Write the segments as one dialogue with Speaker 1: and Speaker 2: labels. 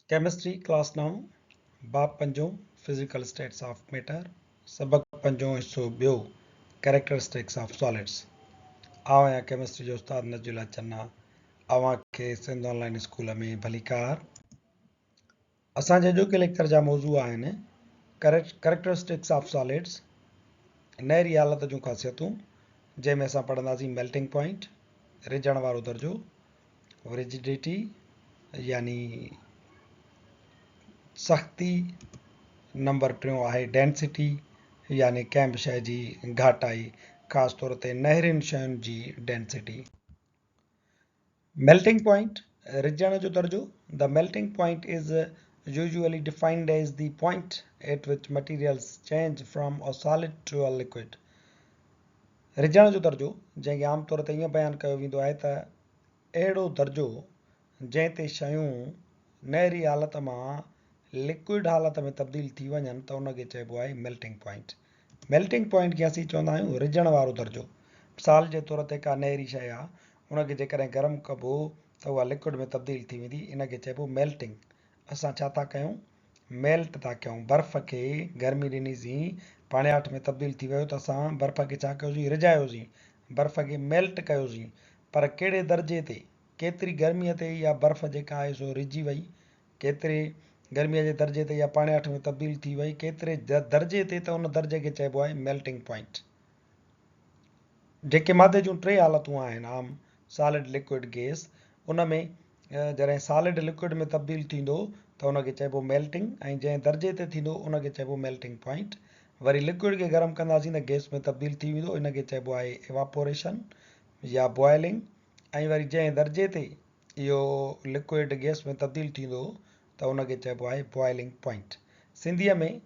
Speaker 1: Chemistry class 9 बाब पंजो physical status of matter सबक पंजो हिस्सो बियो कैरेक्टरिस्टिक्स ऑफ सॉलिड्स। आवां या केमिस्ट्री जो उस्ताद नजुला चन्ना आवां के सिंध ऑनलाइन स्कूल में भलीकार। असांजे अॼोके लेक्चर जा मौजू आहिनि कैरेक्टरिस्टिक्स ऑफ सॉलिड्स, नहरी हालत जूं ख़ासियतूं, जंहिंमें असां पढ़ंदासीं मेल्टिंग पॉइंट, रिझण वारो दर्जो, रिजिडिटी यानी सख्ती, नंबर 3 आहे डेंसिटी यानी कंहिं बि शइ जी घाटाई, ख़ासि तौर ते नहरियुनि शयुनि जी डेंसिटी। मेल्टिंग पॉइंट, रिझण जो दर्जो। The melting point is usually defined as the point at which materials change from a solid to a liquid. रिझण जो दर्जो जंहिंखे आम तौर ते ईअं बयानु कयो वेंदो आहे त अहिड़ो दर्जो जंहिं ते शयूं नहरी हालत मां लिक्विड हालत में तब्दील थी वञनि त उनखे चइबो आहे मेल्टिंग पॉइंट। मेल्टिंग पॉइंट खे असीं चवंदा आहियूं रिझण वारो दर्जो। मिसाल जे तौर ते का नहरी शइ आहे, उनखे जेकॾहिं गरम कबो त उहा लिक्विड में तब्दील थी वेंदी, इनखे चइबो मेल्टिंग। असां छा था कयूं? मेल्ट था कयूं। बर्फ़ खे गर्मी ॾिनीसीं, पाणियाठ में तब्दील थी वियो त असां बर्फ़ खे छा कयोसीं? रिझायोसीं, बर्फ़ खे मेल्ट कयोसीं। पर कहिड़े दर्जे ते, केतिरी गर्मीअ ते इहा बर्फ़ जेका आहे सो रिझी वई, केतिरे गर्मीअ जे दर्जे ते इहा पाणियाठ में तब्दील थी वई, केतिरे दर्जे ते, त उन दर्जे खे चइबो आहे मेल्टिंग पॉइंट। जेके मादे जूं टे हालतूं आहिनि आम, सॉलिड, लिक्विड, गैस, उन में जॾहिं सॉलिड लिक्विड में तब्दील थींदो त उनखे चइबो मेल्टिंग, ऐं जंहिं दर्जे ते थींदो उनखे चइबो मेल्टिंग पॉइंट। वरी लिक्विड खे गरम कंदासीं त गैस में तब्दील थी वेंदो, इनखे चइबो आहे इवापोरेशन या बॉइलिंग। ऐं वरी जंहिं दर्जे ते इहो लिक्विड गैस में तब्दील थींदो त उनखे चइबो आहे बॉइलिंग पॉइंट। सिंधीअ में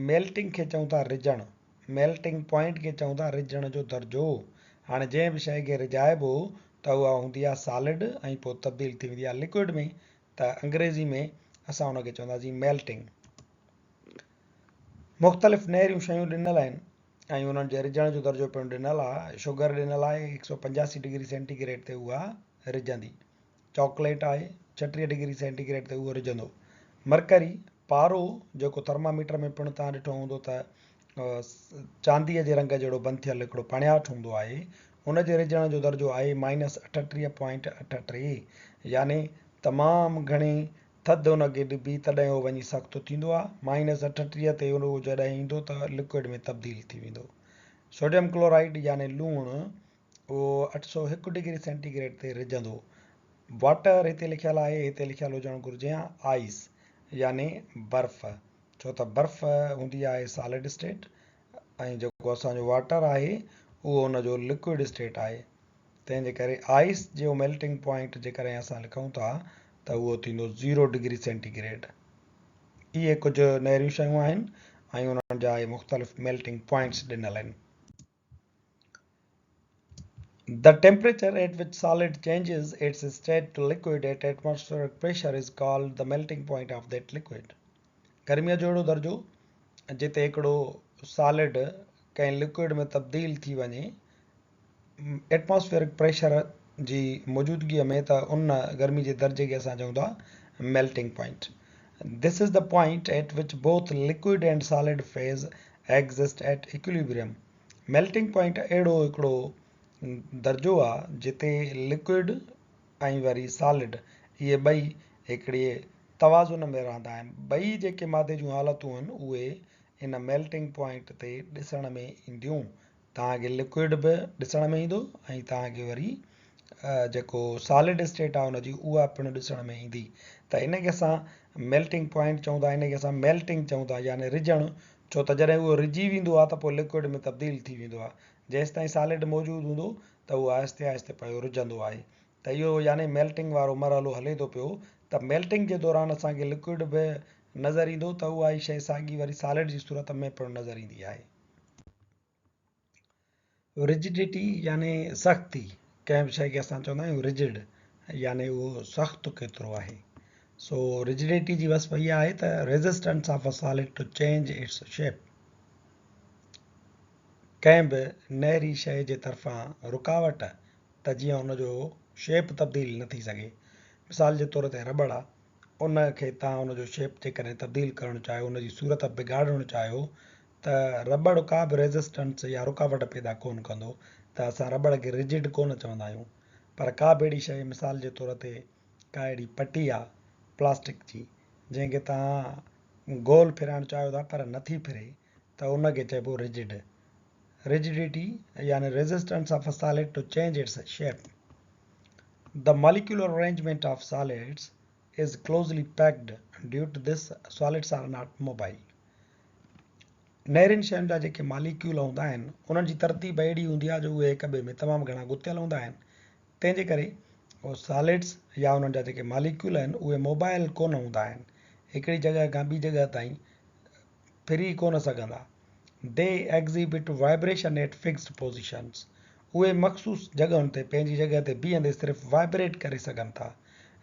Speaker 1: मेल्टिंग खे चऊं था रिझण, मेल्टिंग पॉइंट खे चऊं था रिझण जो दर्जो। हाणे जंहिं बि शइ खे रिझाइबो त उहा हूंदी आहे सॉलिड ऐं पोइ तब्दील थी वेंदी आहे लिक्विड में, त अंग्रेज़ी में असां उनखे चवंदासीं मेल्टिंग। मुख़्तलिफ़ नहरियूं शयूं ॾिनल आहिनि ऐं उन्हनि जे रिझण जो दर्जो पिणु ॾिनल आहे। शुगर ॾिनल आहे 185 डिग्री सेंटीग्रेड ते उहा रिझंदी। चॉकलेट आहे 36 डिग्री सेंटीग्रेड ते उहो रिझंदो। मरकरी, पारो, जेको थर्मामीटर में पिणु तव्हां ॾिठो हूंदो त चांदीअ जे रंग जहिड़ो बंदि थियल हिकिड़ो पाणियाठ हूंदो आहे, उनजे रिझण जो दर्जो आहे -38.38, यानी तमामु घणी थधि उनखे ॾिबी तॾहिं उहो वञी सख़्तु थींदो आहे। -38 ते उहो जॾहिं ईंदो त लिक्विड में तब्दील थी वेंदो। सोडियम क्लोराइड यानी लूणु, उहो 801 डिग्री सेंटीग्रेड ते रिझंदो। वाटर हिते लिखियलु आहे, हिते लिखियलु हुजणु घुरिजे हा आइस यानी बर्फ़, छो त बर्फ़ हूंदी आहे सॉलिड स्टेट ऐं जेको असांजो वाटर आहे उहो हुनजो लिक्विड स्टेट आहे। तंहिंजे करे आइस जो मेल्टिंग पॉइंट जेकॾहिं असां लिखूं था त उहो थींदो 0 डिग्री सेंटीग्रेड। इहे कुझु नहरियूं शयूं आहिनि ऐं उन्हनि जा मुख़्तलिफ़ मेल्टिंग पॉइंट्स ॾिनल आहिनि। The temperature at which solid changes its state to liquid at atmospheric pressure is called the melting point of that liquid. गर्मीअ जो अहिड़ो दर्जो जिते हिकिड़ो सॉलिड कंहिं लिक्विड में तब्दील थी वञे एटमॉस्फेरिक प्रेशर जी मौजूदगीअ में, त उन गर्मी जे दर्जे खे असां चऊं था melting point. This is the point eight which both liquid and solid phase exist at equilibrium. Melting point अहिड़ो हिकिड़ो दर्जो आहे जिते लिक्विड ऐं वरी सॉलिड इहे ॿई हिकिड़े तवाज़ुन में रहंदा आहिनि। ॿई जेके मादे जूं हालतूं आहिनि उहे इन मेल्टिंग पॉइंट ते ॾिसण में ईंदियूं। तव्हांखे लिक्विड बि ॾिसण में ईंदो ऐं तव्हांखे वरी जेको सॉलिड स्टेट आहे हुनजी उहा पिणु ॾिसण में ईंदी। त इनखे असां मेल्टिंग पॉइंट चऊं था, इनखे असां मेल्टिंग चऊं था यानी रिझणु, छो त जॾहिं उहो रिझी वेंदो आहे त पोइ लिक्विड में तब्दील थी वेंदो आहे। जेसि ताईं सॉलिड मौजूदु हूंदो त उहो आहिस्ते आहिस्ते पियो रिझंदो आहे। त इहो यानी मेल्टिंग वारो मरहलो हले थो पियो। त मेल्टिंग जे दौरान असांखे लिक्विड बि नज़र ईंदो त उहा ई शइ साॻी वरी सॉलिड जी सूरत में पिणु नज़र ईंदी आहे। रिजिडिटी यानी सख़्ती, कंहिं बि शइ खे असां चवंदा आहियूं रिजिड, यानी उहो सख़्तु केतिरो आहे। सो रिजिडिटी जी वस्फ़ इहा आहे त resistance of a solid to change its shape. कंहिं बि नहरी शइ जे तरफ़ां रुकावट त जीअं हुनजो शेप तब्दील न थी सघे। मिसाल जे तौर ते रबड़ आहे, उन खे तव्हां उनजो शेप जेकॾहिं तब्दील करणु चाहियो, उनजी सूरत बिगाड़णु चाहियो त रबड़ का बि रेज़िस्टेंस या रुकावट पैदा कोन कंदो, त असां रबड़ खे रिजिड कोन चवंदा आहियूं। पर का बि अहिड़ी शइ, मिसाल जे तौर ते का अहिड़ी पटी आहे प्लास्टिक जी जंहिंखे तव्हां गोल फिराइणु चाहियो था पर नथी फिरे, त उनखे चइबो रिजिड। रिजिडिटी यानी resistance of a solid to change its shape. The molecular arrangement of solids is closely packed. Due to this, solids are not mobile. नहरियुनि शयुनि जा जेके मालिक्यूल हूंदा आहिनि उन्हनि जी तरतीब अहिड़ी हूंदी आहे जो उहे हिक ॿिए में तमामु घणा गुथियल हूंदा आहिनि। तंहिंजे करे उहे सॉलिड्स या उन्हनि जा जेके मालिक्यूल आहिनि उहे मोबाइल कोन हूंदा आहिनि, हिकिड़ी जॻह खां ॿी जॻह ताईं फिरी कोन सघंदा। दे exhibit vibration eight fixed positions. उहे मख़सूस जॻहुनि ते पंहिंजी जॻह ते बीहंदे सिर्फ़ु वाइब्रेट करे सघनि था।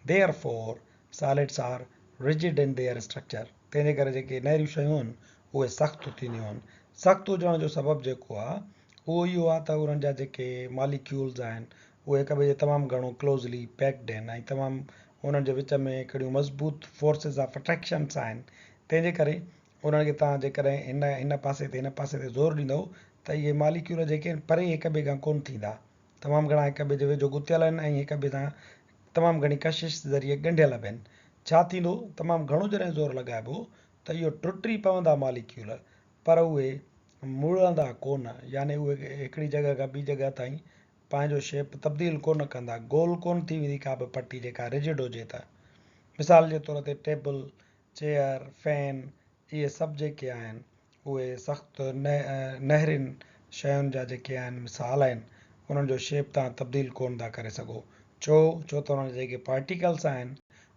Speaker 1: Therefore solids are rigid in their structure. तंहिंजे करे जेके नहरियूं शयूं आहिनि उहे सख़्तु थींदियूं आहिनि। सख़्तु हुजण जो सबबु जेको आहे उहो इहो आहे त उन्हनि जा जेके मालिक्यूल्स आहिनि उहे हिक ॿिए जे तमामु घणो क्लोज़ली पैक्ड आहिनि ऐं तमामु उन्हनि जे विच में हिकिड़ियूं मज़बूत फोर्सिस ऑफ अट्रैक्शन्स आहिनि। तंहिंजे करे उन्हनि खे तव्हां जेकॾहिं हिन पासे ते हिन पासे ते ज़ोर ॾींदव त इहे मालिक्यूल जेके आहिनि परे हिक ॿिए खां कोन थींदा, तमामु घणा हिक ॿिए जे वेझो गुथियल आहिनि ऐं हिक ॿिए सां तमामु घणी कशिश ज़रिए ॻंढियल बि आहिनि। छा थींदो, तमामु घणो जॾहिं ज़ोर लॻाइबो त इहो टुटी पवंदा मालिक्यूल, पर उहे मुड़ंदा कोन, यानी उहे हिकिड़ी जॻह खां ॿी जॻह ताईं पंहिंजो शेप तब्दील कोन कंदा, गोल कोन थी वेंदी का बि पटी जेका रिजिड हुजे त। मिसाल जे तौर ते टेबल, चेयर, फैन, इहे सभु जेके आहिनि उहे सख़्तु नहरियुनि शयुनि जा जेके आहिनि मिसाल आहिनि, उन्हनि जो शेप तव्हां तब्दील कोन था करे सघो। छो त उन्हनि जा जेके पार्टिकल्स आहिनि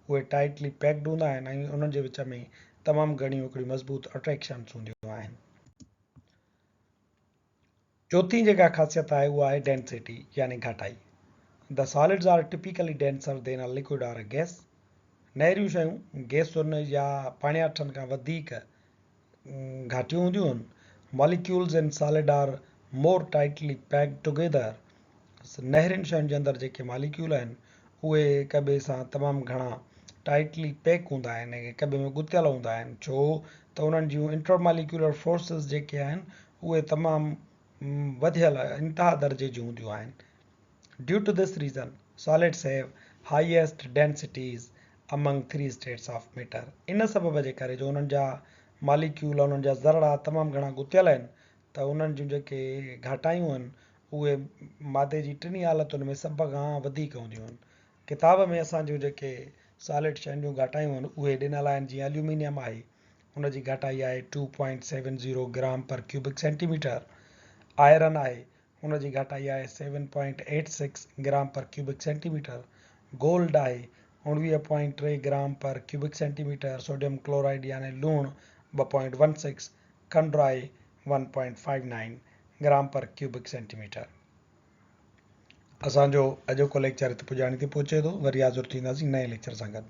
Speaker 1: उहे टाइटली पैक्ड हूंदा आहिनि ऐं उन्हनि जे विच में तमामु घणियूं हिकिड़ियूं मज़बूत अट्रैक्शन्स हूंदियूं आहिनि। चौथी जेका ख़ासियत आहे उहा आहे डेंसिटी यानी घटाई। The solids are typically denser than a liquid or a gas. नहरियूं शयूं गैसुनि या पाणियाठनि खां वधीक घाटियूं हूंदियूं आहिनि। Molecules in solid are more tightly packed together. नहरियुनि शयुनि जे अंदरि जेके मॉलिक्यूल आहिनि उहे हिक ॿिए सां तमामु घणा टाइटली पैक हूंदा आहिनि ऐं हिक ॿिए में गुथियल हूंदा आहिनि। छो त उन्हनि जूं इंटरमॉलिक्यूलर फोर्सिस जेके आहिनि उहे तमामु वधियल इंतिहा दर्जे जूं हूंदियूं आहिनि। Due to this reason solids have highest densities among 3 states of matter. इन सबब जे करे जो उन्हनि जा मालिक्यूल, उन्हनि जा ज़रड़ा तमामु घणा गुथियल आहिनि त उन्हनि जूं जेके घटायूं आहिनि उहे मादे जी टिनी हालतुनि में सभ खां वधीक हूंदियूं आहिनि। किताब में असांजूं जेके सॉलिड शयुनि जूं घटायूं आहिनि उहे ॾिनल आहिनि। जीअं एल्यूमिनियम आहे, उनजी घटाई आहे 2.70 ग्राम पर क्यूबिक सेंटीमीटर। आयरन आहे, उनजी घटाई आहे 7.86 ग्राम पर क्यूबिक सेंटीमीटर। गोल्ड आहे 19.3 ग्राम पर क्यूबिक सेंटीमीटर। सोडियम क्लोराइड यानी लूणु 2.16। खंडु आहे 1.59 ग्राम पर क्यूबिक सेंटीमीटर। असांजो अॼोको लेक्चर हिते पुॼाणी ते पहुचे थो। वरी हाज़ुर थींदासीं नए लेक्चर सां गॾु।